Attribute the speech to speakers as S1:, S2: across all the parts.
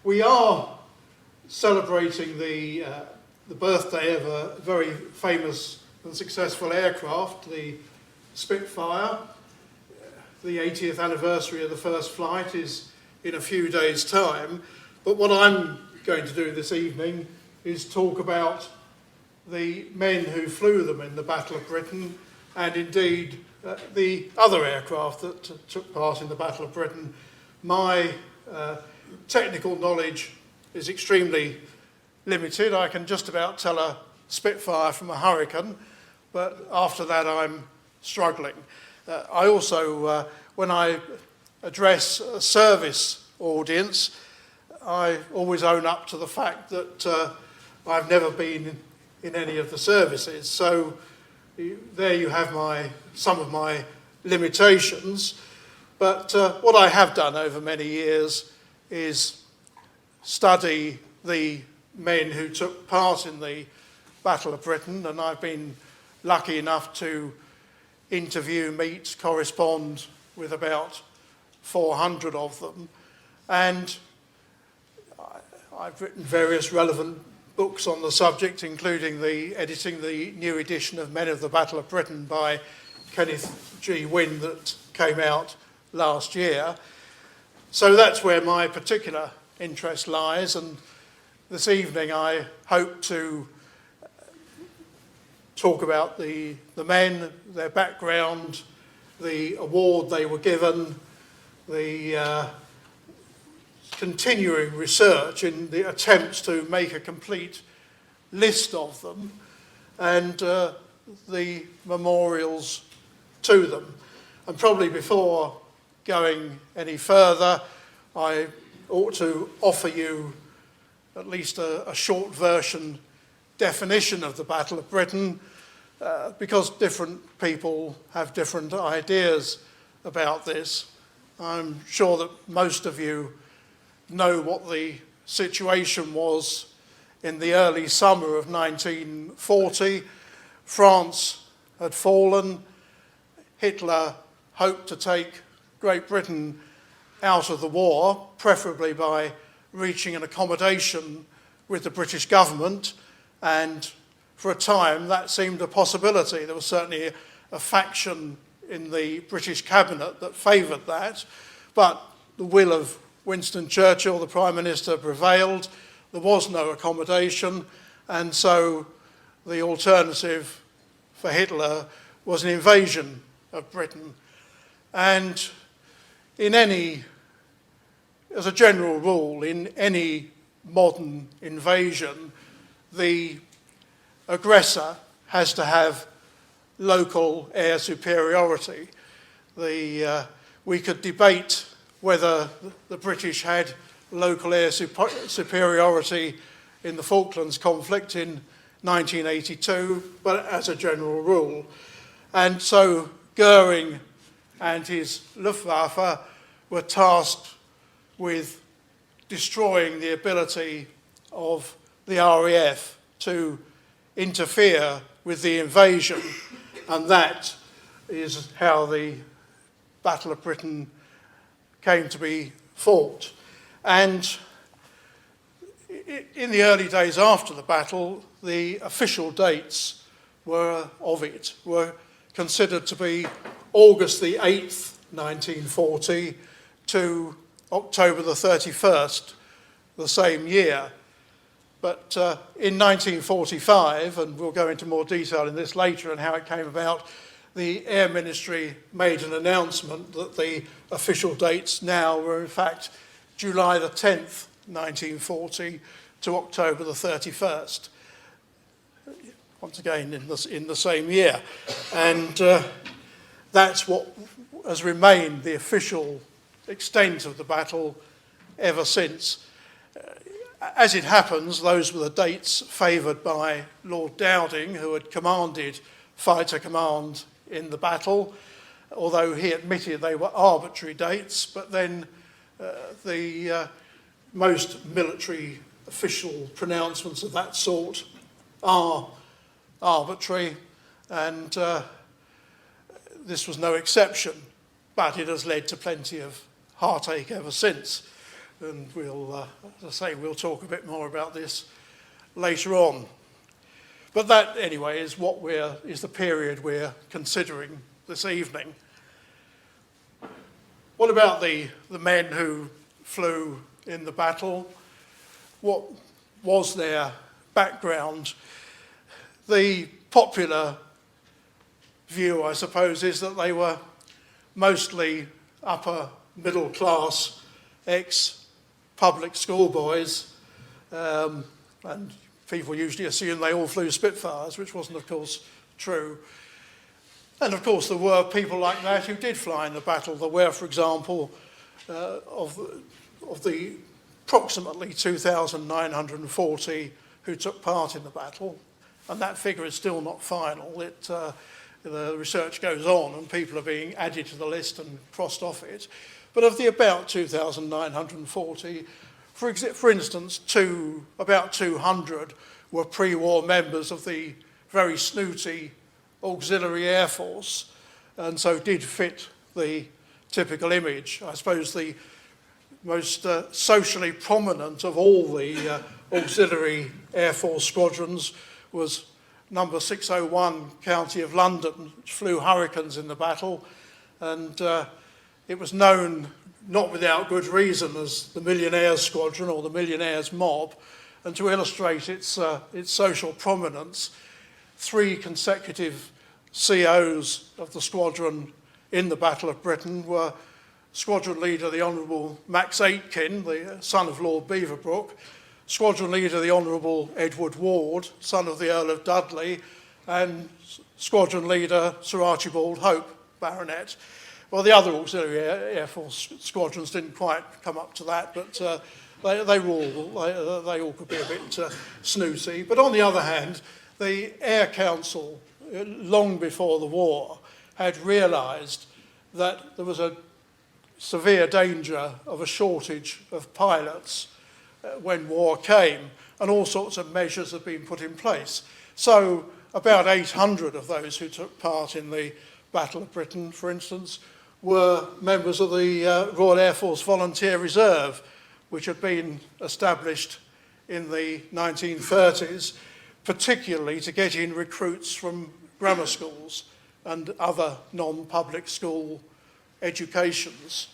S1: We are celebrating the birthday of a very famous and successful aircraft, the Spitfire. The 80th anniversary of the first flight is in a few days' time. But what I'm going to do this evening is talk about the men who flew them in the Battle of Britain, and indeed the other aircraft that took part in the Battle of Britain. My technical knowledge is extremely limited. I can just about tell a Spitfire from a Hurricane, but after that I'm struggling. I also, when I address a service audience, I always own up to the fact that I've never been in any of the services. So there you have some of my limitations. But what I have done over many years is study the men who took part in the Battle of Britain, and I've been lucky enough to interview, meet, correspond with about 400 of them. And I've written various relevant books on the subject, including editing the new edition of Men of the Battle of Britain by Kenneth G. Wynne that came out last year. So that's where my particular interest lies, and this evening I hope to talk about the men, their background, the award they were given, the continuing research in the attempts to make a complete list of them, and the memorials to them. And probably before going any further, I ought to offer you at least a short version definition of the Battle of Britain, because different people have different ideas about this. I'm sure that most of you know what the situation was in the early summer of 1940. France had fallen. Hitler hoped to take Great Britain out of the war, preferably by reaching an accommodation with the British government, and for a time that seemed a possibility. There was certainly a faction in the British cabinet that favoured that, but the will of Winston Churchill, the Prime Minister, prevailed. There was no accommodation, and so the alternative for Hitler was an invasion of Britain. And as a general rule, in any modern invasion, the aggressor has to have local air superiority. We could debate whether the British had local air superiority in the Falklands conflict in 1982, but as a general rule. And so Goering and his Luftwaffe were tasked with destroying the ability of the RAF to interfere with the invasion, and that is how the Battle of Britain came to be fought. And in the early days after the battle, the official dates were considered to be August the 8th, 1940 to October the 31st, the same year. But in 1945, and we'll go into more detail in this later and how it came about, the Air Ministry made an announcement that the official dates now were in fact July the 10th, 1940 to October the 31st. Once again in the same year. And that's what has remained the official extent of the battle ever since. As it happens, those were the dates favoured by Lord Dowding, who had commanded Fighter Command in the battle, although he admitted they were arbitrary dates. But then the most military official pronouncements of that sort are arbitrary, and this was no exception, but it has led to plenty of heartache ever since. and we'll, as I say, we'll talk a bit more about this later on. But that, anyway, is is the period we're considering this evening. What about the men who flew in the battle? What was their background? The popular view, I suppose, is that they were mostly upper middle class ex-public school boys, and people usually assume they all flew Spitfires, which wasn't, of course, true. And, of course, there were people like that who did fly in the battle. There were, for example, of the approximately 2,940 who took part in the battle, and that figure is still not final. The research goes on and people are being added to the list and crossed off it. But of the about 2,940, for instance, about 200 were pre-war members of the very snooty Auxiliary Air Force, and so did fit the typical image. I suppose the most socially prominent of all the Auxiliary Air Force squadrons was number 601, County of London, which flew Hurricanes in the battle, and it was known, not without good reason, as the Millionaires Squadron or the Millionaires Mob. And to illustrate its social prominence, 3 consecutive COs of the squadron in the Battle of Britain were Squadron Leader the Honourable Max Aitken, the son of Lord Beaverbrook, Squadron Leader the Honourable Edward Ward, son of the Earl of Dudley, and Squadron Leader Sir Archibald Hope, Baronet. Well, the other Auxiliary Air Force squadrons didn't quite come up to that, but they all could be a bit snooty. But on the other hand, the Air Council, long before the war, had realised that there was a severe danger of a shortage of pilots when war came, and all sorts of measures had been put in place. So about 800 of those who took part in the Battle of Britain, for instance, were members of the Royal Air Force Volunteer Reserve, which had been established in the 1930s, particularly to get in recruits from grammar schools and other non-public school educations.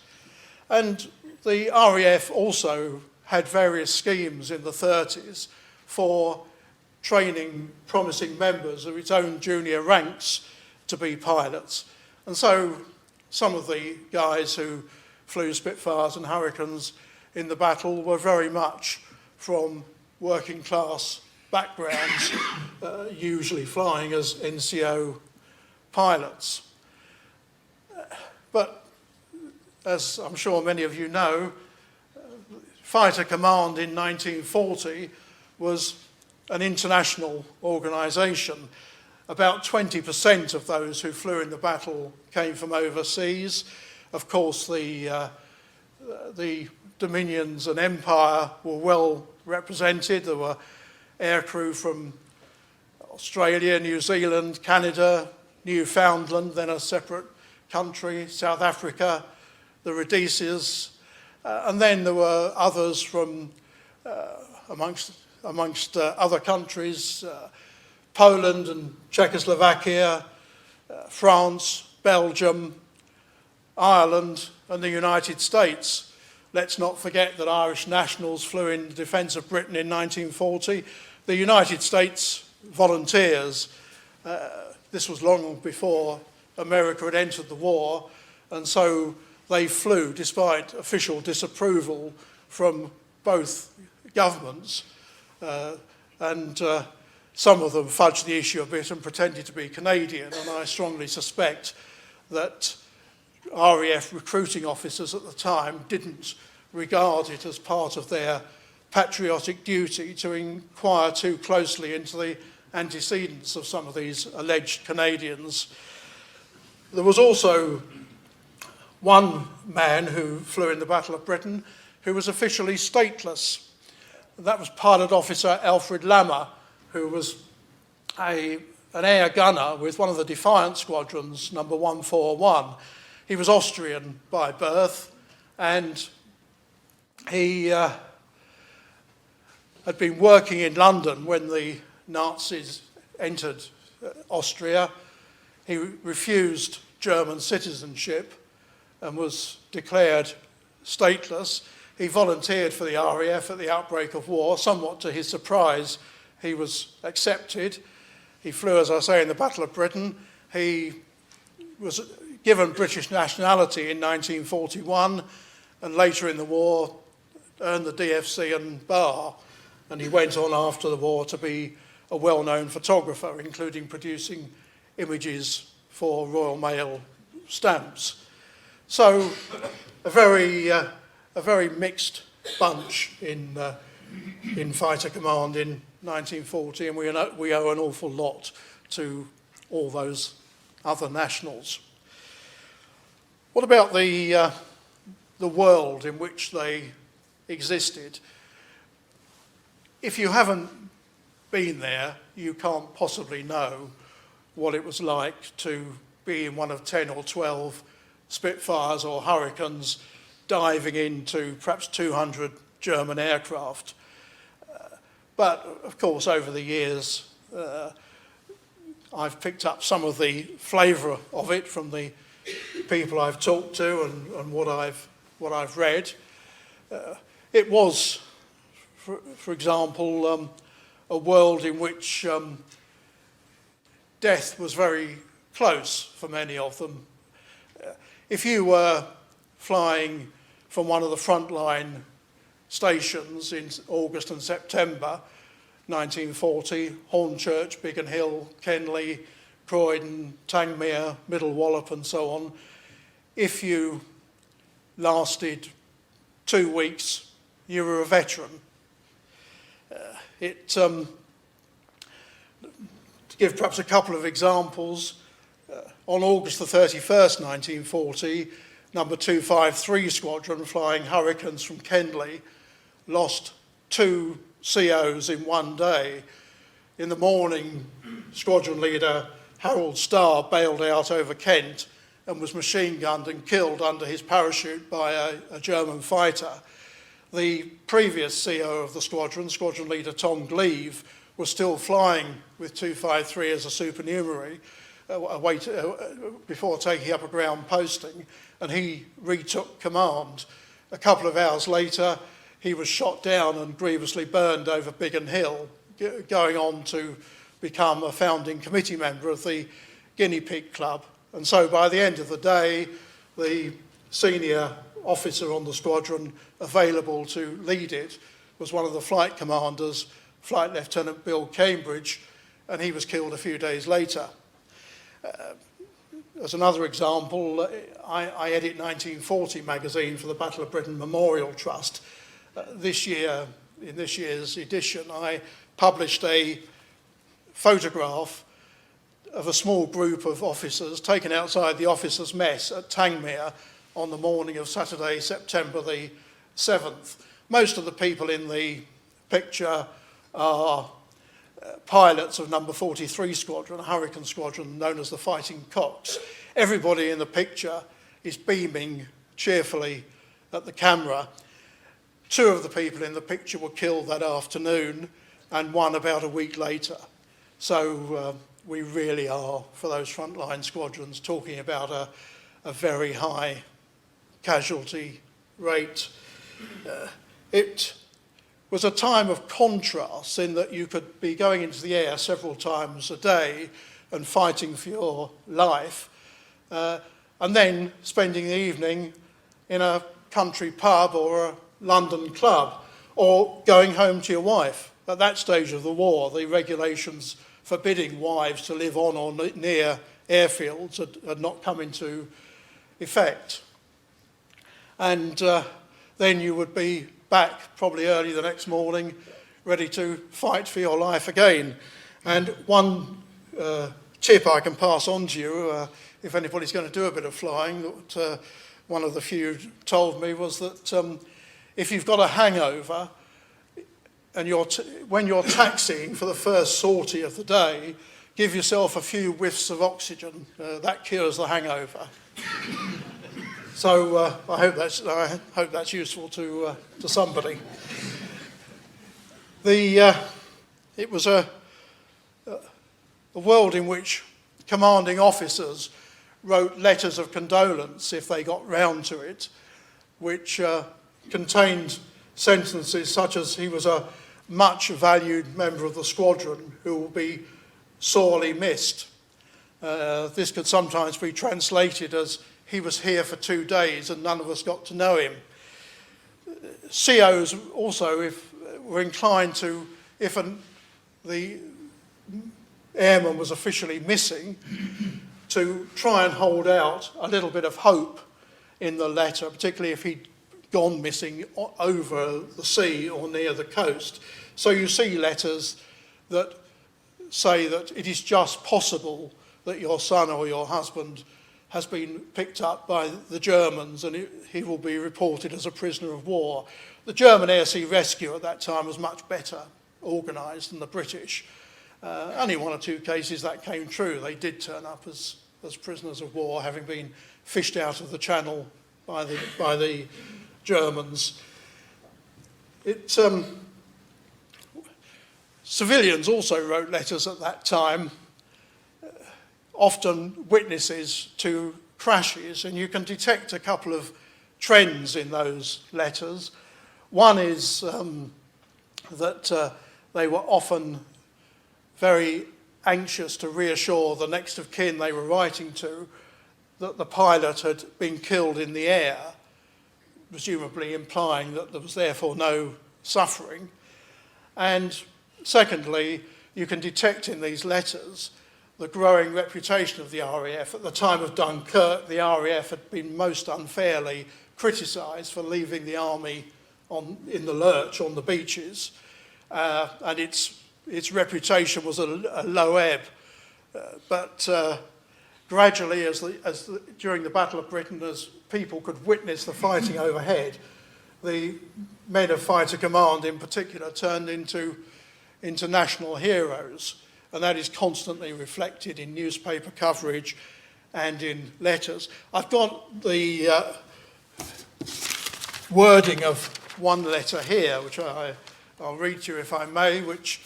S1: And the RAF also had various schemes in the 30s for training promising members of its own junior ranks to be pilots. And so some of the guys who flew Spitfires and Hurricanes in the battle were very much from working class backgrounds, usually flying as NCO pilots. But as I'm sure many of you know, Fighter Command in 1940 was an international organisation. About 20% of those who flew in the battle came from overseas. Of course, the Dominions and Empire were well represented. There were aircrew from Australia, New Zealand, Canada, Newfoundland, then a separate country, South Africa, the Rhodesias, and then there were others from amongst other countries, Poland and Czechoslovakia, France, Belgium, Ireland, and the United States. Let's not forget that Irish nationals flew in defence of Britain in 1940. The United States volunteers, this was long before America had entered the war, and so they flew despite official disapproval from both governments, and some of them fudged the issue a bit and pretended to be Canadian, and I strongly suspect that RAF recruiting officers at the time didn't regard it as part of their patriotic duty to inquire too closely into the antecedents of some of these alleged Canadians. There was also one man who flew in the Battle of Britain who was officially stateless. That was Pilot Officer Alfred Lammer, who was an air gunner with one of the Defiant squadrons, number 141. He was Austrian by birth, and he had been working in London when the Nazis entered Austria. He refused German citizenship and was declared stateless. He volunteered for the RAF at the outbreak of war. Somewhat to his surprise, he was accepted. He flew, as I say, in the Battle of Britain. He was given British nationality in 1941, and later in the war earned the DFC and bar. And he went on after the war to be a well-known photographer, including producing images for Royal Mail stamps. So a very mixed bunch in fighter command in 1940, and we owe an awful lot to all those other nationals. What about the world in which they existed? If you haven't been there, you can't possibly know what it was like to be in one of 10 or 12 Spitfires or Hurricanes diving into perhaps 200 German aircraft. But of course, over the years, I've picked up some of the flavour of it from the people I've talked to and what I've read. It was, for example, a world in which death was very close for many of them. If you were flying from one of the Frontline stations in August and September 1940, Hornchurch, Biggin Hill, Kenley, Croydon, Tangmere, Middle Wallop and so on, if you lasted 2 weeks, you were a veteran. To give perhaps a couple of examples, on August the 31st, 1940, number 253 Squadron, flying Hurricanes from Kenley, lost 2 COs in one day. In the morning, squadron leader Harold Starr bailed out over Kent and was machine gunned and killed under his parachute by a German fighter. The previous CO of the squadron, squadron leader Tom Gleave, was still flying with 253 as a supernumerary before taking up a ground posting, and he retook command. A couple of hours later, he was shot down and grievously burned over Biggin Hill, going on to become a founding committee member of the Guinea Pig Club. And so by the end of the day, the senior officer on the squadron available to lead it was one of the flight commanders, Flight Lieutenant Bill Cambridge, and he was killed a few days later. As another example, I edit 1940 magazine for the Battle of Britain Memorial Trust. In this year's edition, I published a photograph of a small group of officers taken outside the officers' mess at Tangmere on the morning of Saturday, September the 7th. Most of the people in the picture are pilots of number 43 Squadron, a Hurricane Squadron known as the Fighting Cocks. Everybody in the picture is beaming cheerfully at the camera. 2 of the people in the picture were killed that afternoon and 1 about a week later. So we really are, for those frontline squadrons, talking about a very high casualty rate. It was a time of contrast in that you could be going into the air several times a day and fighting for your life, and then spending the evening in a country pub or a London club, or going home to your wife. At that stage of the war, the regulations forbidding wives to live on or near airfields had not come into effect. And then you would be back probably early the next morning, ready to fight for your life again. And one tip I can pass on to you, if anybody's going to do a bit of flying, that one of the few told me was that if you've got a hangover and when you're taxiing for the first sortie of the day, give yourself a few whiffs of oxygen. That cures the hangover. So I hope that's useful to somebody. It was a world in which commanding officers wrote letters of condolence, if they got round to it, which contained sentences such as, "He was a much valued member of the squadron who will be sorely missed." This could sometimes be translated as, "He was here for 2 days and none of us got to know him." COs also were inclined to, if the airman was officially missing, to try and hold out a little bit of hope in the letter, particularly if he'd gone missing over the sea or near the coast. So you see letters that say that it is just possible that your son or your husband has been picked up by the Germans and he will be reported as a prisoner of war. The German air sea rescue at that time was much better organised than the British. Only 1 or 2 cases that came true. They did turn up as prisoners of war, having been fished out of the Channel by the Germans. Civilians also wrote letters at that time, often witnesses to crashes, and you can detect a couple of trends in those letters. One is that they were often very anxious to reassure the next of kin they were writing to that the pilot had been killed in the air, presumably implying that there was therefore no suffering. And secondly, you can detect in these letters the growing reputation of the RAF. At the time of Dunkirk, the RAF had been most unfairly criticised for leaving the army in the lurch on the beaches, and its reputation was a low ebb. But gradually, during the Battle of Britain, as people could witness the fighting overhead, the men of fighter command in particular turned into national heroes, and that is constantly reflected in newspaper coverage and in letters. I've got the wording of one letter here, which I'll read to you if I may, which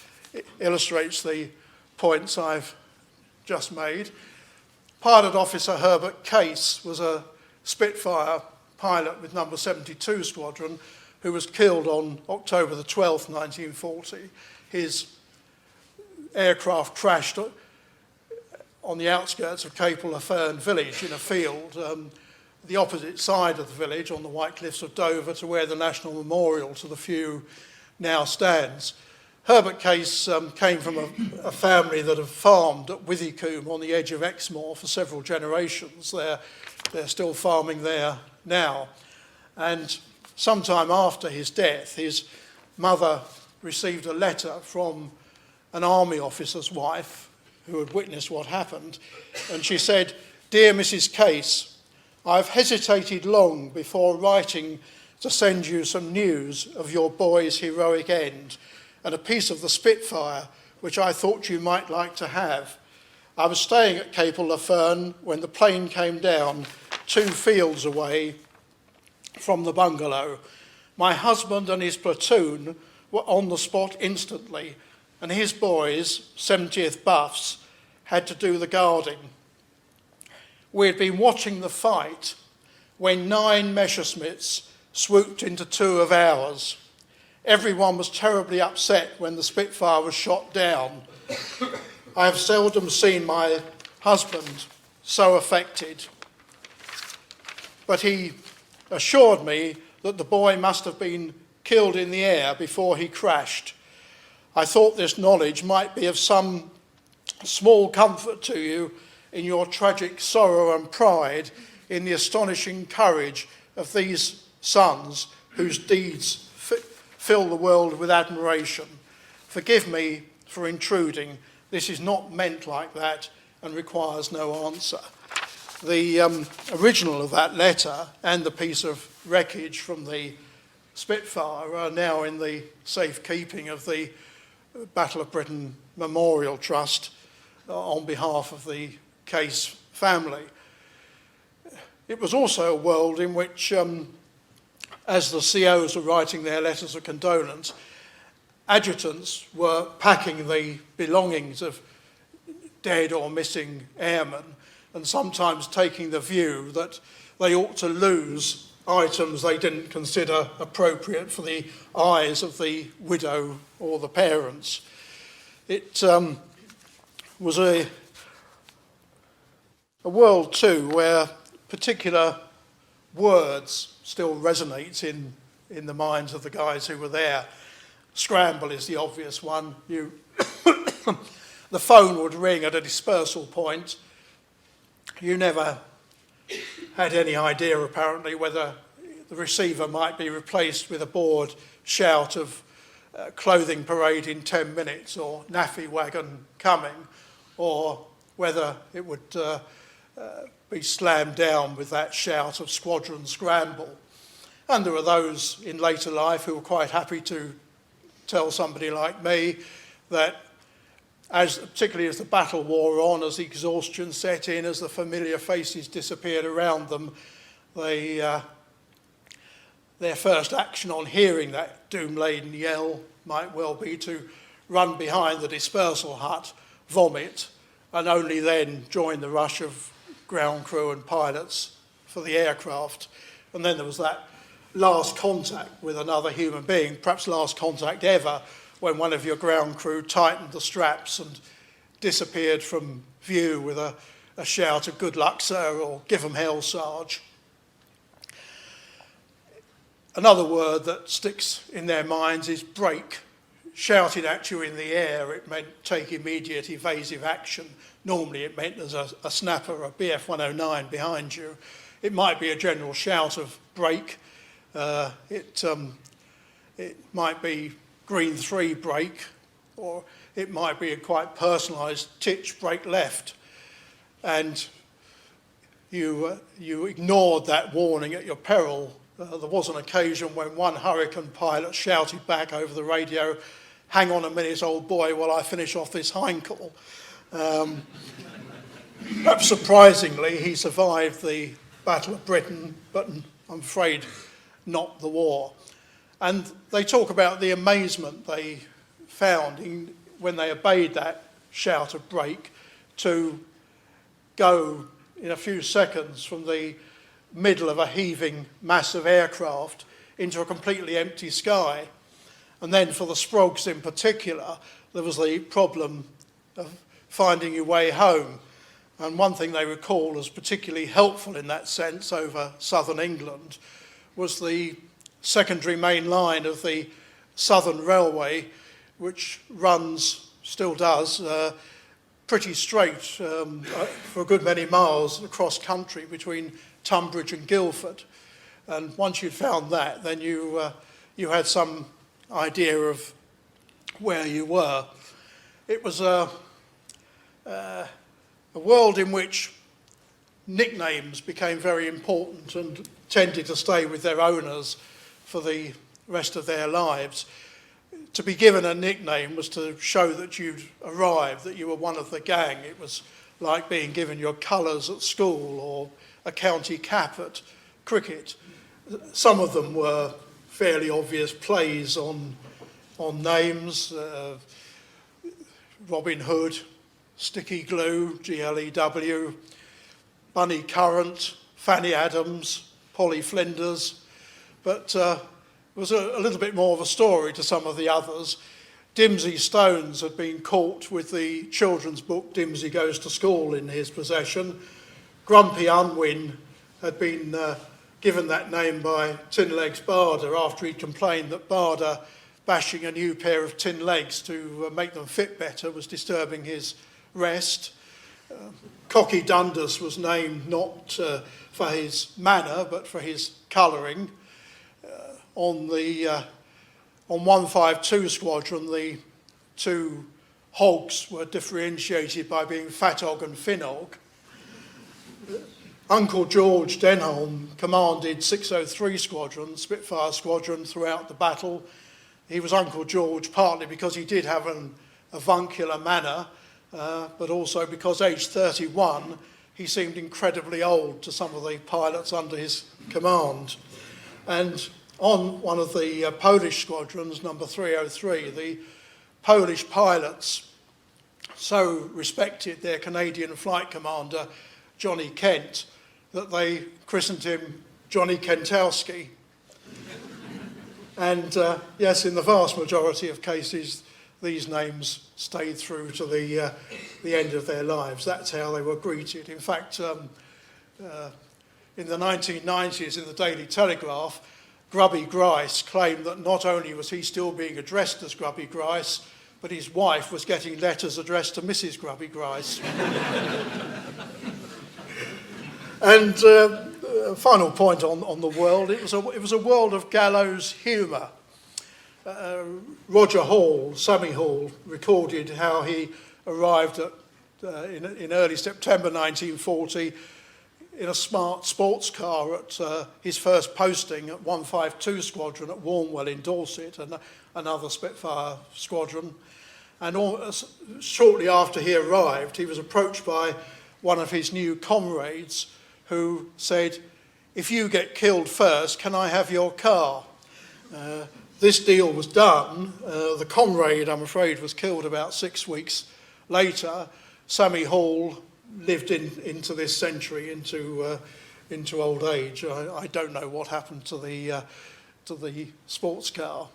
S1: illustrates the points I've just made. Pilot Officer Herbert Case was a Spitfire pilot with number 72 Squadron who was killed on October the 12th, 1940. His aircraft crashed on the outskirts of Capel-le-Fern village in a field, the opposite side of the village on the White Cliffs of Dover to where the National Memorial to the Few now stands. Herbert Case came from a family that have farmed at Withycombe on the edge of Exmoor for several generations. They're still farming there now. And sometime after his death, his mother received a letter from an army officer's wife who had witnessed what happened, and she said, "Dear Mrs. Case, I've hesitated long before writing to send you some news of your boy's heroic end and a piece of the Spitfire which I thought you might like to have. I was staying at Capel-le-Fern when the plane came down 2 fields away from the bungalow. My husband and his platoon were on the spot instantly, and his boys, 70th Buffs, had to do the guarding. We had been watching the fight when 9 Messerschmitts swooped into 2 of ours. Everyone was terribly upset when the Spitfire was shot down. I have seldom seen my husband so affected. But he assured me that the boy must have been killed in the air before he crashed. I thought this knowledge might be of some small comfort to you in your tragic sorrow and pride in the astonishing courage of these sons whose deeds fill the world with admiration. Forgive me for intruding. This is not meant like that and requires no answer." The original of that letter and the piece of wreckage from the Spitfire are now in the safekeeping of the Battle of Britain Memorial Trust on behalf of the Case family. it was also a world in which, as the COs were writing their letters of condolence, adjutants were packing the belongings of dead or missing airmen and sometimes taking the view that they ought to lose items they didn't consider appropriate for the eyes of the widow or the parents. It was a world too where particular words still resonate in the minds of the guys who were there. Scramble is the obvious one. The phone would ring at a dispersal point. You never had any idea, apparently, whether the receiver might be replaced with a bored shout of clothing parade in 10 minutes or naffy wagon coming, or whether it would be slammed down with that shout of squadron scramble. And there were those in later life who were quite happy to tell somebody like me that particularly as the battle wore on, as the exhaustion set in, as the familiar faces disappeared around them, their first action on hearing that doom-laden yell might well be to run behind the dispersal hut, vomit, and only then join the rush of ground crew and pilots for the aircraft. And then there was that last contact with another human being, perhaps last contact ever, when one of your ground crew tightened the straps and disappeared from view with a shout of "good luck, sir," or "give 'em hell, Sarge." Another word that sticks in their minds is break. Shouted at you in the air, it meant take immediate evasive action. Normally it meant there's a snapper, a BF 109 behind you. It might be a general shout of break. It might be green 3 break, or it might be a quite personalised titch break left. And you ignored that warning at your peril. There was an occasion when one Hurricane pilot shouted back over the radio, "Hang on a minute, old boy, while I finish off this Heinkel." Perhaps surprisingly, he survived the Battle of Britain, but I'm afraid not the war. And they talk about the amazement they found when they obeyed that shout of break to go in a few seconds from the middle of a heaving mass of aircraft into a completely empty sky. And then for the Sprogs in particular, there was the problem of finding your way home. And one thing they recall as particularly helpful in that sense over southern England was the secondary main line of the Southern Railway, which runs, still does, pretty straight for a good many miles across country between Tunbridge and Guildford. And once you'd found that, then you had some idea of where you were. It was a world in which nicknames became very important and tended to stay with their owners for the rest of their lives. To be given a nickname was to show that you'd arrived, that you were one of the gang. It was like being given your colours at school or a county cap at cricket. Some of them were fairly obvious plays on names. Robin Hood, Sticky Glue, GLEW, Bunny Currant, Fanny Adams, Polly Flinders. But it was a little bit more of a story to some of the others. Dimsey Stones had been caught with the children's book Dimsey Goes to School in his possession. Grumpy Unwin had been given that name by Tin Legs Barder after he'd complained that Barder bashing a new pair of tin legs to make them fit better was disturbing his rest. Cocky Dundas was named not for his manner but for his colouring. On 152 Squadron, the two hogs were differentiated by being Fat Hog and Fin Hog. Uncle George Denholm commanded 603 Squadron, Spitfire Squadron, throughout the battle. He was Uncle George partly because he did have an avuncular manner, but also because aged 31, he seemed incredibly old to some of the pilots under his command. And on one of the Polish squadrons, number 303, the Polish pilots so respected their Canadian flight commander, Johnny Kent, that they christened him Johnny Kentowski. And yes, in the vast majority of cases, these names stayed through to the end of their lives. That's how they were greeted. In fact, in the 1990s, in the Daily Telegraph, Grubby Grice claimed that not only was he still being addressed as Grubby Grice, but his wife was getting letters addressed to Mrs. Grubby Grice. And final point on the world, it was a world of gallows humour. Roger Hall, Sammy Hall, recorded how he arrived in early September 1940 in a smart sports car at his first posting at 152 Squadron at Warnwell in Dorset, and another Spitfire squadron. And shortly after he arrived, he was approached by one of his new comrades who said, "If you get killed first, can I have your car?" This deal was done. The comrade, I'm afraid, was killed about 6 weeks later. Sammy Hall lived into this century, into old age. I don't know what happened to the sports car.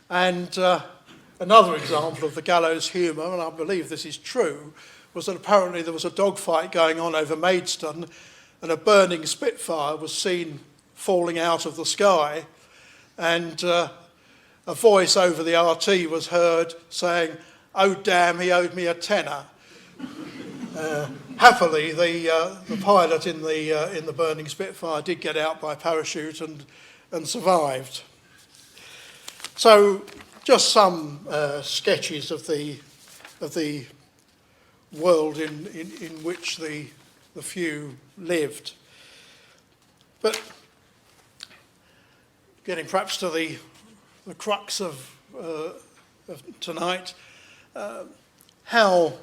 S1: And another example of the gallows humour, and I believe this is true, was that apparently there was a dogfight going on over Maidstone, and a burning Spitfire was seen falling out of the sky, and a voice over the RT was heard saying, "Oh damn, he owed me a tenner." Happily, the pilot in the burning Spitfire did get out by parachute and survived. So, just some sketches of the world in which the few lived. But getting perhaps to the crux of tonight, how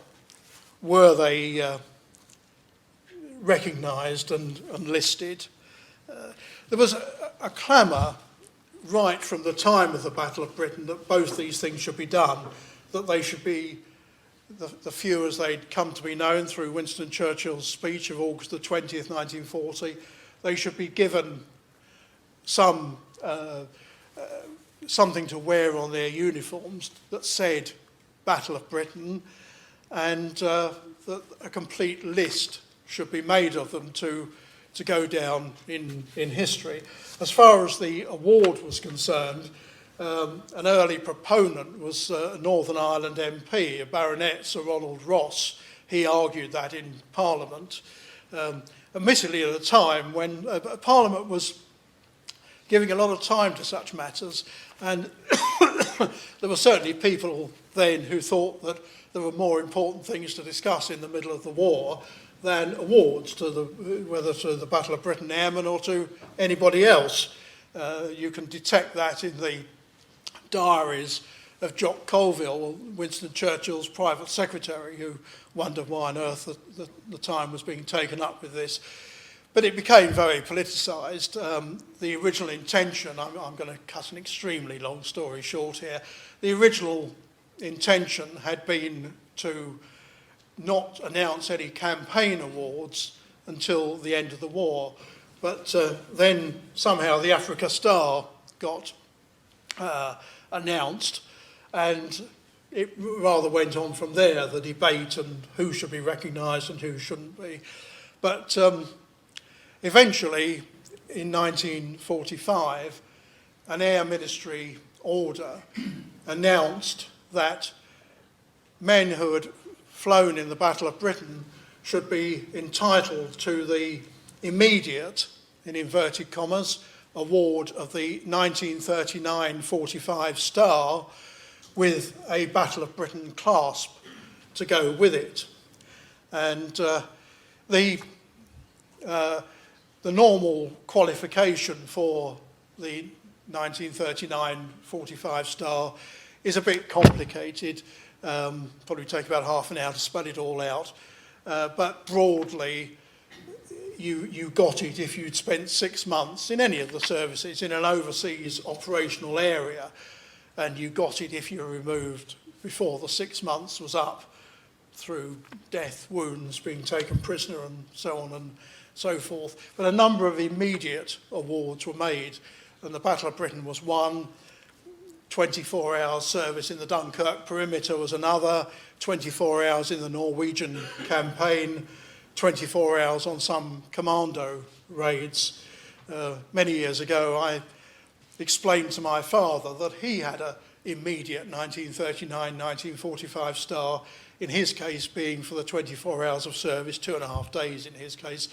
S1: were they recognised and listed? There was a clamour right from the time of the Battle of Britain that both these things should be done, that they should be, the few as they'd come to be known through Winston Churchill's speech of August the 20th, 1940, they should be given something to wear on their uniforms that said Battle of Britain, and that a complete list should be made of them to go down in history. As far as the award was concerned, an early proponent was a Northern Ireland MP, a baronet, Sir Ronald Ross. He argued that in Parliament, admittedly at a time when Parliament was giving a lot of time to such matters, and there were certainly people then who thought that there were more important things to discuss in the middle of the war than awards, whether to the Battle of Britain Airmen or to anybody else. You can detect that in the diaries of Jock Colville, Winston Churchill's private secretary, who wondered why on earth the time was being taken up with this. But it became very politicised. The original intention, I'm going to cut an extremely long story short here, the original intention had been to not announce any campaign awards until the end of the war. But then somehow the Africa Star got announced, and it rather went on from there, the debate and who should be recognised and who shouldn't be. But eventually, in 1945, an Air Ministry order announced that men who had flown in the Battle of Britain should be entitled to the immediate, in inverted commas, award of the 1939-45 Star with a Battle of Britain clasp to go with it. And the normal qualification for the 1939-45 Star is a bit complicated. Probably take about half an hour to spell it all out. but broadly, you got it if you'd spent 6 months in any of the services in an overseas operational area, and you got it if you were removed before the 6 months was up through death, wounds, being taken prisoner and so on and so forth. But a number of immediate awards were made, and the Battle of Britain was one, 24 hours service in the Dunkirk perimeter was another, 24 hours in the Norwegian campaign, 24 hours on some commando raids. Many years ago, I explained to my father that he had an immediate 1939-1945 star, in his case being for the 24 hours of service, 2.5 days in his case,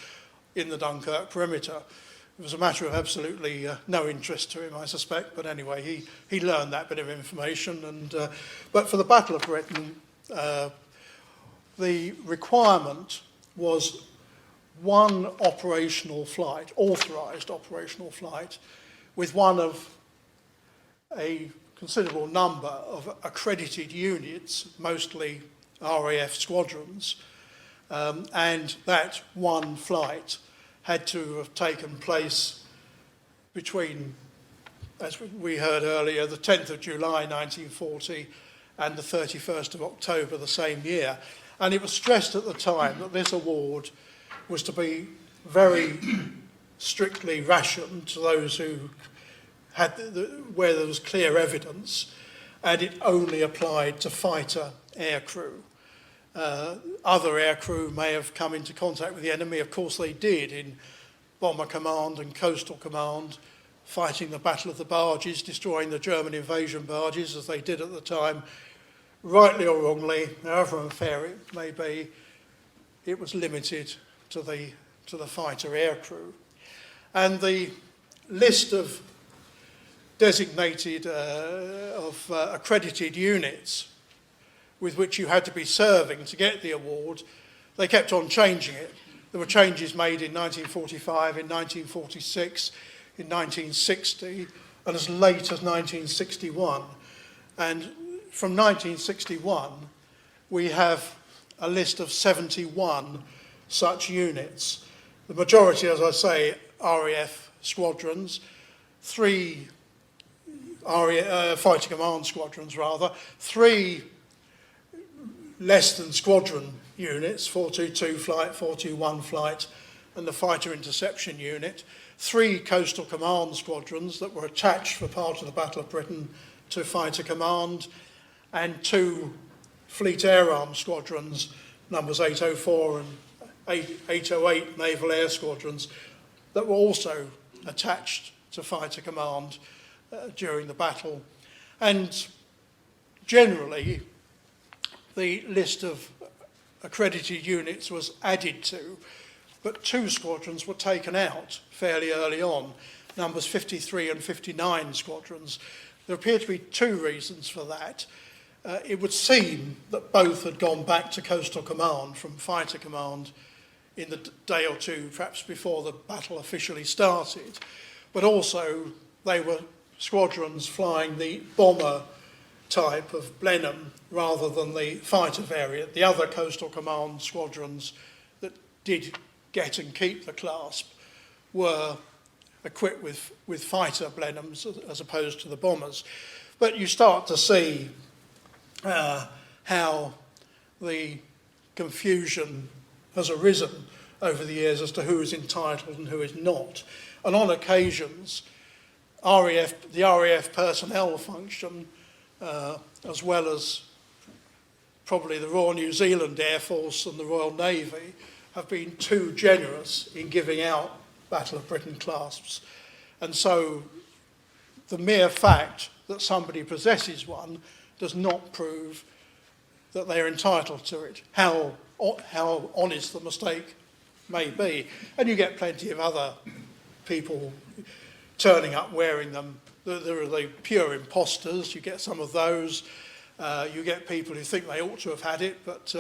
S1: in the Dunkirk perimeter. It was a matter of absolutely no interest to him, I suspect, but anyway, he learned that bit of information. And but for the Battle of Britain, the requirement was one operational flight, authorised operational flight, with one of a considerable number of accredited units, mostly RAF squadrons, and that one flight had to have taken place between, as we heard earlier, the 10th of July 1940 and the 31st of October the same year. And it was stressed at the time that this award was to be very strictly rationed to those who had where there was clear evidence, and it only applied to fighter aircrew. Other aircrew may have come into contact with the enemy. Of course they did, in Bomber Command and Coastal Command, fighting the Battle of the Barges, destroying the German invasion barges, as they did at the time. Rightly or wrongly, however unfair it may be, it was limited to the fighter aircrew. And the list of designated, accredited units with which you had to be serving to get the award, they kept on changing it. There were changes made in 1945, in 1946, in 1960, and as late as 1961. And from 1961, we have a list of 71 such units. The majority, as I say, RAF squadrons, 3 fighter command squadrons rather, 3 less than squadron units, 422 flight, 421 flight, and the fighter interception unit, 3 coastal command squadrons that were attached for part of the Battle of Britain to fighter command, and 2 fleet air arm squadrons, numbers 804 and 808 naval air squadrons, that were also attached to fighter command during the battle. And generally, the list of accredited units was added to, but 2 squadrons were taken out fairly early on, numbers 53 and 59 squadrons. There appear to be 2 reasons for that. It would seem that both had gone back to coastal command from fighter command in the day or two, perhaps before the battle officially started, but also they were squadrons flying the bomber type of Blenheim rather than the fighter variant. The other coastal command squadrons that did get and keep the clasp were equipped with fighter Blenheims as opposed to the bombers. But you start to see how the confusion has arisen over the years as to who is entitled and who is not. And on occasions, the RAF personnel function, as well as probably the Royal New Zealand Air Force and the Royal Navy, have been too generous in giving out Battle of Britain clasps. And so the mere fact that somebody possesses one does not prove that they're entitled to it, how honest the mistake may be. And you get plenty of other people turning up wearing them. There are the pure imposters, you get some of those. You get people who think they ought to have had it, but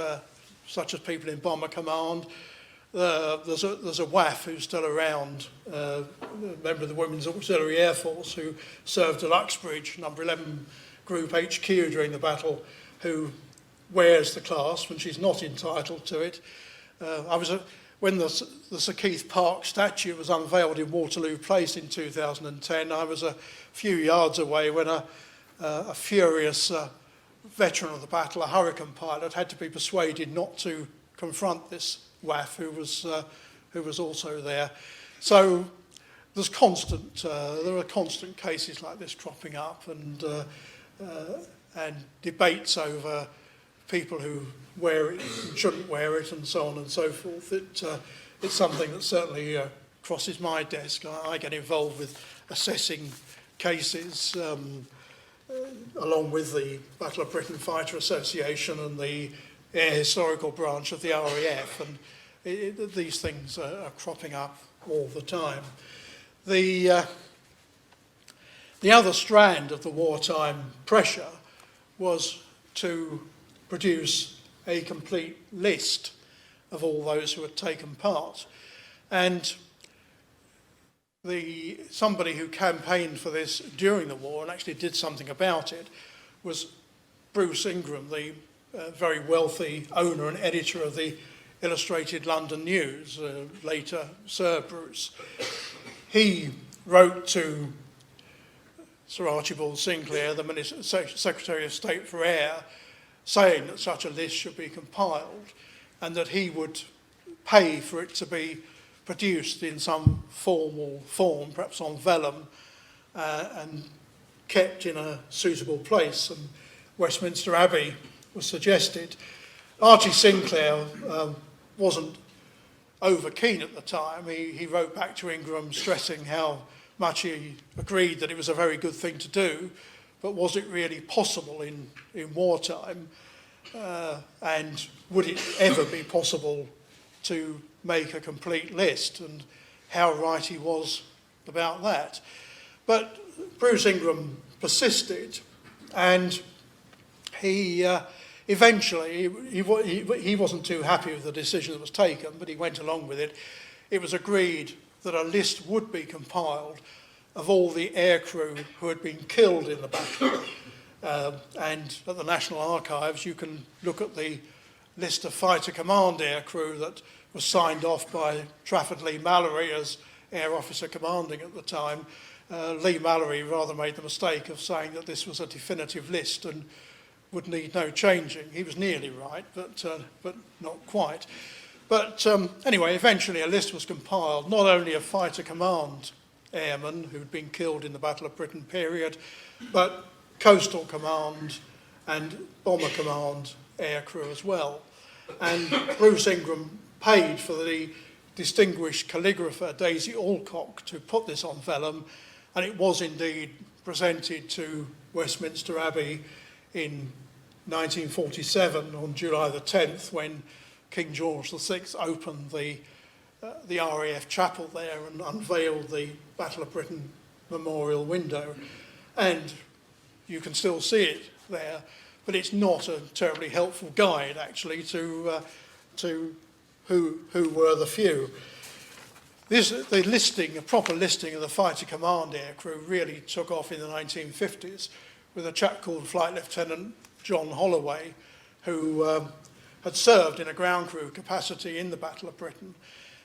S1: such as people in Bomber Command. There's a WAF who's still around, a member of the Women's Auxiliary Air Force who served at Uxbridge, number 11 Group HQ during the battle, who wears the clasp and she's not entitled to it. When the Sir Keith Park statue was unveiled in Waterloo Place in 2010, I was a few yards away when a furious veteran of the battle, a Hurricane pilot, had to be persuaded not to confront this WAF who was also there. So there are constant cases like this cropping up, and debates over people who wear it and shouldn't wear it, and so on and so forth. It's something that certainly crosses my desk. I get involved with assessing cases along with the Battle of Britain Fighter Association and the Air Historical Branch of the RAF, and these things are cropping up all the time. The other strand of the wartime pressure was to produce a complete list of all those who had taken part. And somebody who campaigned for this during the war and actually did something about it was Bruce Ingram, the very wealthy owner and editor of the Illustrated London News, later Sir Bruce. He wrote to Sir Archibald Sinclair, the Secretary of State for Air, saying that such a list should be compiled and that he would pay for it to be produced in some formal form, perhaps on vellum, and kept in a suitable place. And Westminster Abbey was suggested. Archie Sinclair wasn't over keen at the time. He wrote back to Ingram stressing how much he agreed that it was a very good thing to do, but was it really possible in wartime? And would it ever be possible to make a complete list? And how right he was about that. But Bruce Ingram persisted, and he eventually, he wasn't too happy with the decision that was taken, but he went along with it. It was agreed that a list would be compiled of all the aircrew who had been killed in the battle. And at the National Archives, you can look at the list of fighter command aircrew that was signed off by Trafford Lee Mallory as air officer commanding at the time. Lee Mallory rather made the mistake of saying that this was a definitive list and would need no changing. He was nearly right, but not quite. But anyway, eventually a list was compiled, not only of fighter command airmen who'd been killed in the Battle of Britain period, but coastal command and bomber command aircrew as well. And Bruce Ingram paid for the distinguished calligrapher Daisy Alcock to put this on vellum, and it was indeed presented to Westminster Abbey in 1947 on July the 10th, when King George VI opened the RAF chapel there and unveiled the Battle of Britain memorial window. And you can still see it there, but it's not a terribly helpful guide actually to who were the few. A proper listing of the fighter command aircrew really took off in the 1950s with a chap called Flight Lieutenant John Holloway, who had served in a ground crew capacity in the Battle of Britain.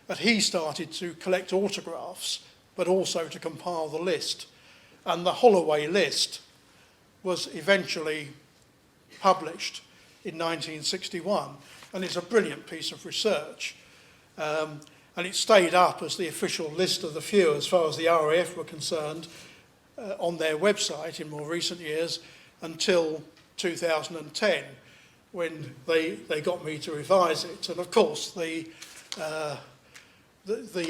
S1: But he started to collect autographs, but also to compile the list. And the Holloway list was eventually published in 1961. And it's a brilliant piece of research. And it stayed up as the official list of the few, as far as the RAF were concerned, on their website in more recent years until 2010, when they got me to revise it. And of course, the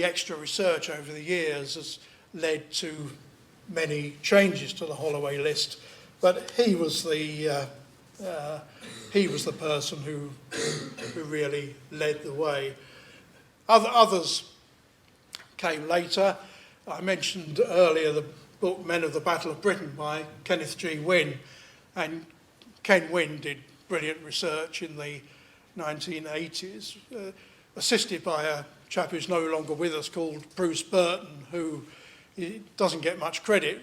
S1: extra research over the years has led to many changes to the Holloway list. But he was the person who really led the way. Others came later. I mentioned earlier the book Men of the Battle of Britain by Kenneth G. Wynne, and Ken Wynne did brilliant research in the 1980s, assisted by a chap who's no longer with us called Bruce Burton, who doesn't get much credit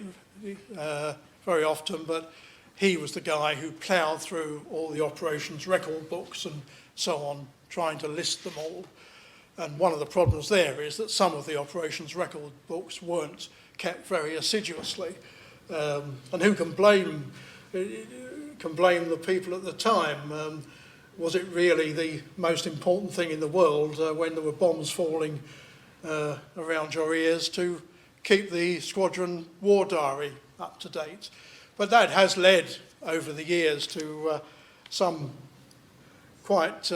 S1: very often, but he was the guy who ploughed through all the operations record books and so on, trying to list them all. And one of the problems there is that some of the operations record books weren't kept very assiduously. And who can blame the people at the time? Was it really the most important thing in the world when there were bombs falling around your ears to keep the squadron war diary up to date? But that has led over the years to some quite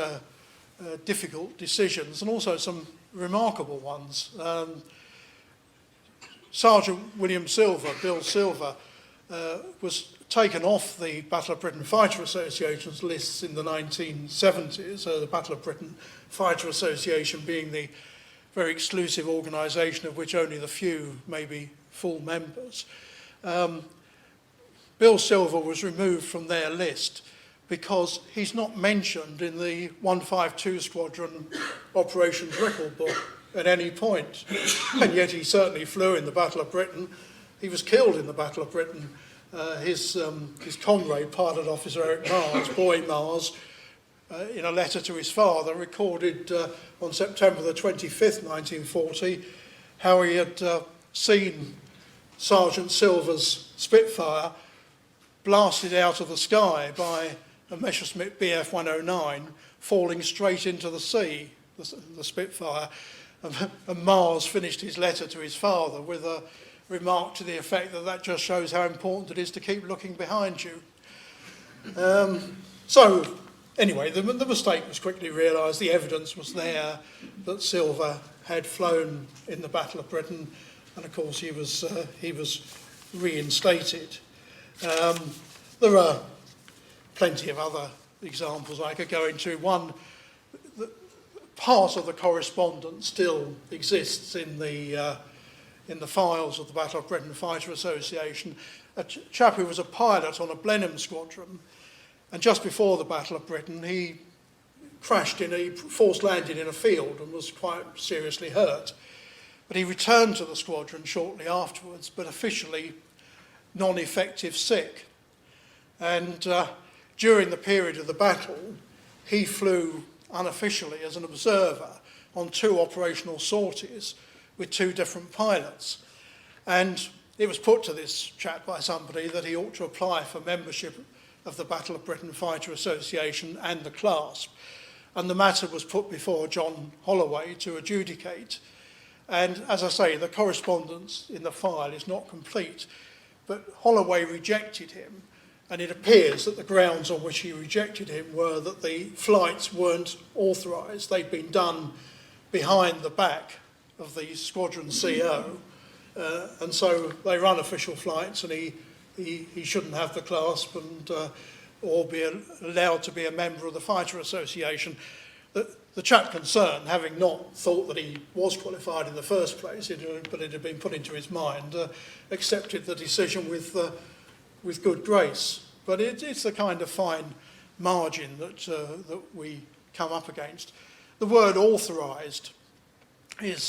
S1: difficult decisions, and also some remarkable ones. Sergeant William Silver, Bill Silver, was taken off the Battle of Britain Fighter Association's lists in the 1970s, the Battle of Britain Fighter Association being the very exclusive organisation of which only the few may be full members. Bill Silver was removed from their list because he's not mentioned in the 152 Squadron Operations Record Book at any point. And yet he certainly flew in the Battle of Britain. He was killed in the Battle of Britain. His comrade, Pilot Officer Eric Mars, Boy Mars, in a letter to his father, recorded on September the 25th, 1940, how he had seen Sergeant Silver's Spitfire blasted out of the sky by a Messerschmitt Bf 109, falling straight into the sea, the Spitfire. And Mars finished his letter to his father with a remark to the effect that that just shows how important it is to keep looking behind you. So, anyway, the mistake was quickly realised. The evidence was there that Silver had flown in the Battle of Britain, and of course he was reinstated. There are plenty of other examples I could go into. One, part of the correspondence still exists in the files of the Battle of Britain Fighter Association. A chap who was a pilot on a Blenheim squadron, and just before the Battle of Britain, he forced landed in a field and was quite seriously hurt. But he returned to the squadron shortly afterwards, but officially non-effective sick. And during the period of the battle, he flew unofficially as an observer on 2 operational sorties with 2 different pilots. And it was put to this chap by somebody that he ought to apply for membership of the Battle of Britain Fighter Association and the clasp. And the matter was put before John Holloway to adjudicate. And as I say, the correspondence in the file is not complete, but Holloway rejected him. And it appears that the grounds on which he rejected him were that the flights weren't authorised. They'd been done behind the back of the squadron CO, and so they were unofficial flights, and he shouldn't have the clasp and or be allowed to be a member of the Fighter Association. The chap concerned, having not thought that he was qualified in the first place, but it had been put into his mind, accepted the decision with good grace. But it's the kind of fine margin that we come up against. The word authorised is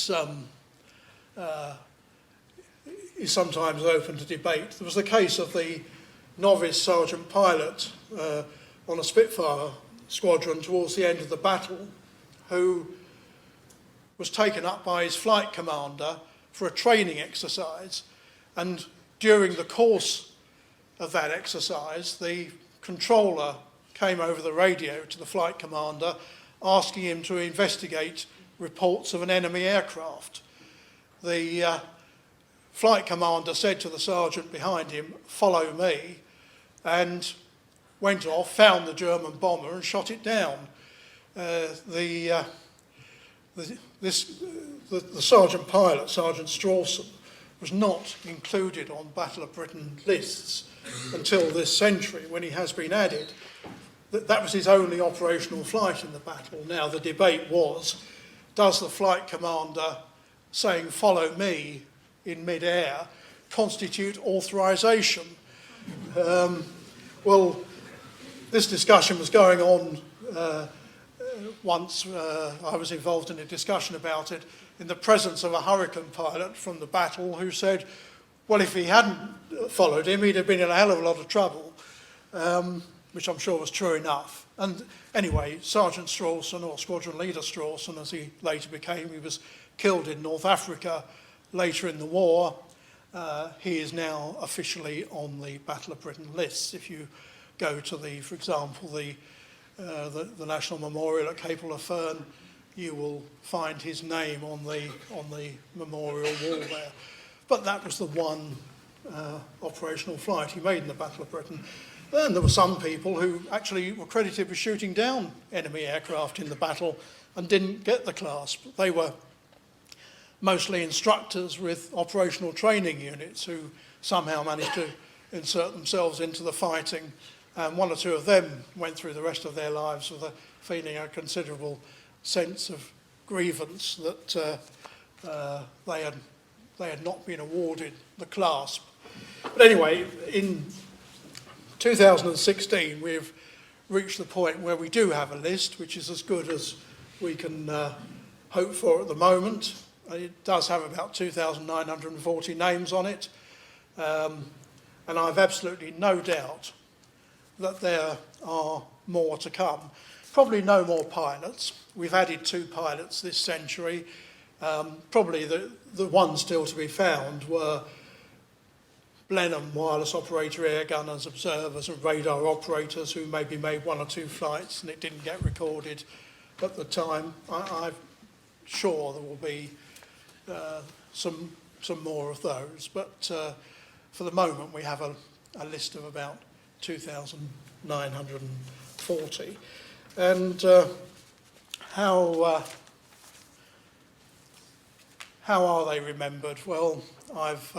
S1: sometimes open to debate. There was the case of the novice sergeant pilot on a Spitfire squadron towards the end of the battle, who was taken up by his flight commander for a training exercise, and during the course of that exercise, the controller came over the radio to the flight commander asking him to investigate reports of an enemy aircraft. The flight commander said to the sergeant behind him, "Follow me," and went off, found the German bomber and shot it down. The sergeant pilot, Sergeant Strawson, was not included on Battle of Britain lists until this century, when he has been added. That was his only operational flight in the battle. Now, the debate was, does the flight commander saying, "Follow me," in mid-air constitute authorisation? Well, this discussion was going on once. I was involved in a discussion about it in the presence of a Hurricane pilot from the battle who said, well, if he hadn't followed him, he'd have been in a hell of a lot of trouble. which I'm sure was true enough. And anyway, Sergeant Strawson, or Squadron Leader Strawson, as he later became, he was killed in North Africa later in the war. He is now officially on the Battle of Britain lists. If you go to for example, the National Memorial at Capel Fern, you will find his name on the memorial wall there. But that was the one operational flight he made in the Battle of Britain. Then there were some people who actually were credited with shooting down enemy aircraft in the battle and didn't get the clasp. They were mostly instructors with operational training units who somehow managed to insert themselves into the fighting. And one or two of them went through the rest of their lives with feeling a considerable sense of grievance that they had not been awarded the clasp. But anyway, in 2016, we've reached the point where we do have a list, which is as good as we can hope for at the moment. It does have about 2,940 names on it, and I've absolutely no doubt that there are more to come. Probably no more pilots. We've added 2 pilots this century. Probably the ones still to be found were Blenheim wireless operator, air gunners, observers and radar operators who maybe made 1 or 2 flights and it didn't get recorded at the time. I'm sure there will be some more of those, but for the moment we have a list of about 2,940. And how are they remembered? Well, I've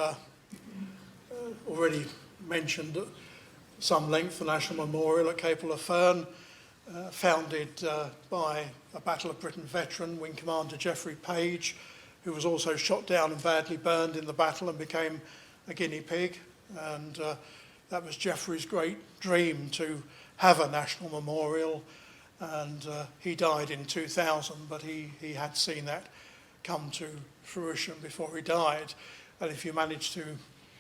S1: already mentioned at some length the National Memorial at Capel Fern, founded by a Battle of Britain veteran, Wing Commander Geoffrey Page, who was also shot down and badly burned in the battle and became a guinea pig. And that was Geoffrey's great dream, to have a national memorial. And he died in 2000, but he had seen that come to fruition before he died. And if you manage to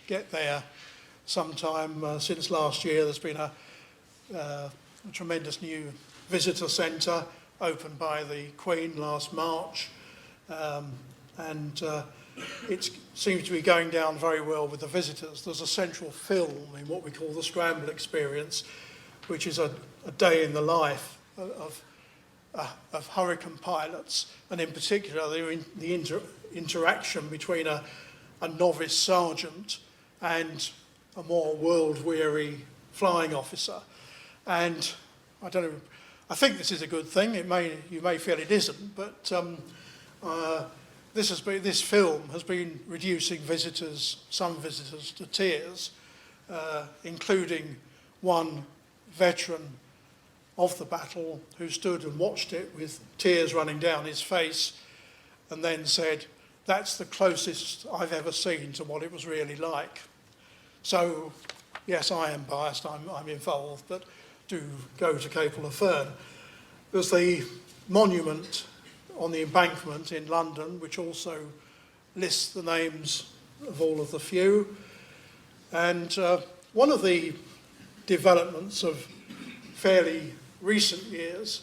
S1: get there sometime since last year, there's been a tremendous new visitor centre opened by the Queen last March, and it seems to be going down very well with the visitors. There's a central film in what we call the Scramble Experience, which is a day in the life of Hurricane pilots, and in particular the interaction between a novice sergeant and a more world-weary flying officer. And I don't know, I think this is a good thing. You may feel it isn't, but this film has been reducing some visitors to tears, including one veteran of the battle who stood and watched it with tears running down his face and then said, "That's the closest I've ever seen to what it was really like." So, yes, I am biased, I'm involved, but do go to Capel Fern. There's the monument on the embankment in London, which also lists the names of all of the few. And one of the developments of fairly recent years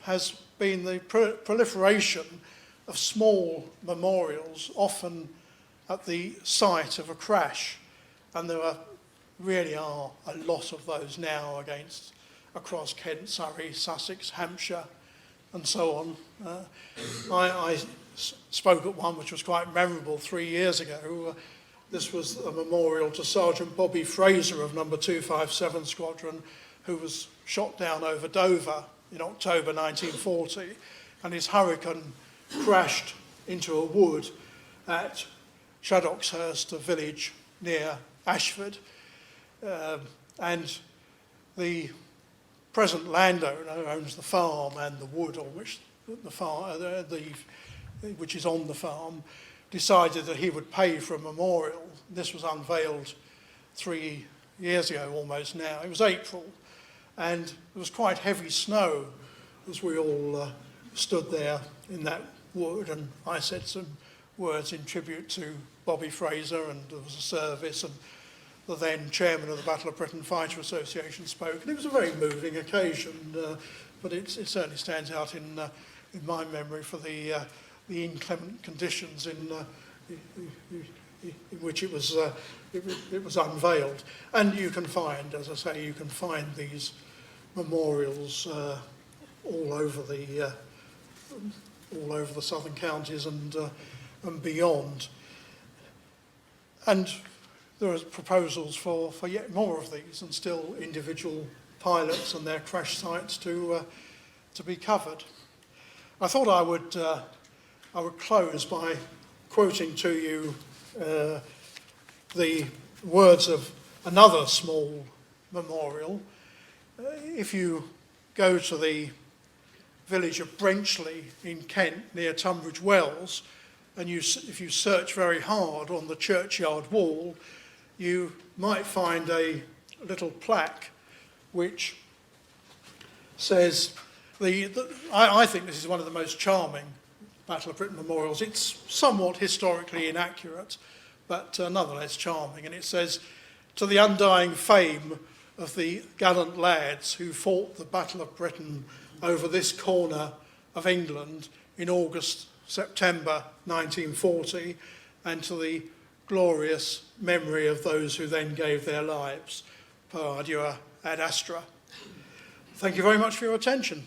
S1: has been the proliferation of small memorials, often at the site of a crash. And there really are a lot of those now across Kent, Surrey, Sussex, Hampshire, and so on. I spoke at one which was quite memorable 3 years ago. This was a memorial to Sergeant Bobby Fraser of number 257 Squadron, who was shot down over Dover in October 1940, and his Hurricane crashed into a wood at Shaddockshurst, a village near Ashford. And the present landowner owns the farm and the wood on which which is on the farm, decided that he would pay for a memorial. This was unveiled 3 years ago almost now. It was April, and there was quite heavy snow as we all stood there in that wood, and I said some words in tribute to Bobby Fraser, and there was a service, and the then chairman of the Battle of Britain Fighter Association, spoke. And it was a very moving occasion, but it certainly stands out in my memory for the inclement conditions in which it was unveiled. And you can find, as I say, you can find these memorials all over the southern counties and beyond. And there are proposals for yet more of these, and still individual pilots and their crash sites to be covered. I thought I would close by quoting to you the words of another small memorial. If you go to the village of Brenchley in Kent, near Tunbridge Wells, and if you search very hard on the churchyard wall, you might find a little plaque which says, I think this is one of the most charming Battle of Britain memorials. It's somewhat historically inaccurate, but nonetheless charming. And it says, "To the undying fame of the gallant lads who fought the Battle of Britain over this corner of England in September 1940, and to the glorious memory of those who then gave their lives. Per ardua ad astra." Thank you very much for your attention.